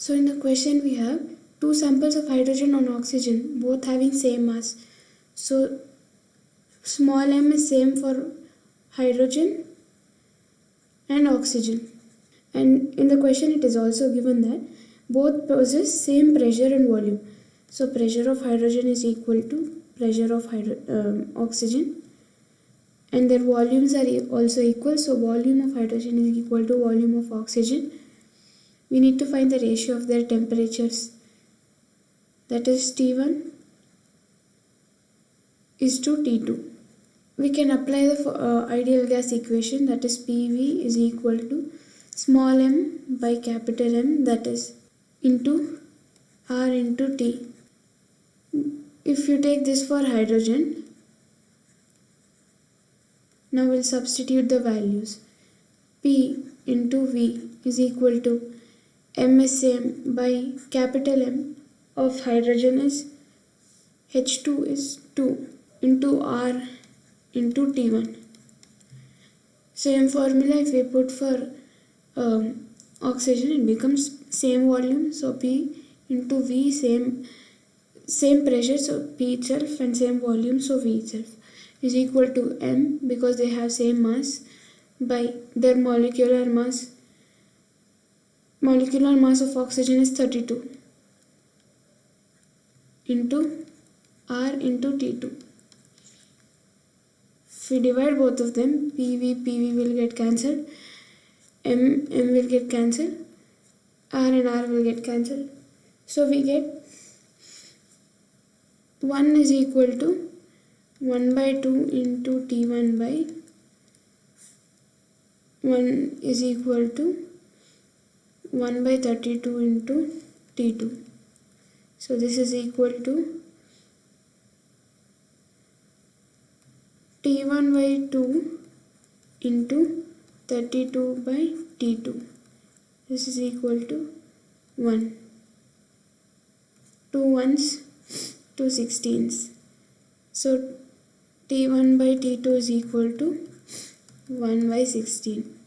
So in the question we have two samples of hydrogen and oxygen, both having same mass. So small m is same for hydrogen and oxygen. And in the question it is also given that both possess same pressure and volume. So pressure of hydrogen is equal to pressure of oxygen, and their volumes are also equal. So volume of hydrogen is equal to volume of oxygen. We need to find the ratio of their temperatures, that is T1 is to T2. We can apply the ideal gas equation, that is PV is equal to small m by capital M, that is into R into T. If you take this for hydrogen, now we'll substitute the values. P into V is equal to M is same by capital M of hydrogen is H2 is 2 into R into T1. Same formula if we put for oxygen, it becomes same volume, so P into V, same pressure, so P itself, and same volume, so V itself is equal to M, because they have same mass, by their molecular mass. Molecular mass of oxygen is 32 into R into T2. If we divide both of them, PV will get cancelled, M will get cancelled, R and R will get cancelled. So we get 1 is equal to 1 by 2 into T1 by 1 is equal to 1 by 32 into T2. So this is equal to T1 by 2 into 32 by T2. This is equal to 1. 2 ones, 2 16s. So T1 by T2 is equal to 1 by 16.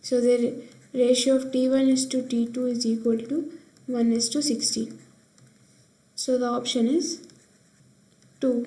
So the ratio of T1 is to T2 is equal to 1 is to 16. So the option is 2.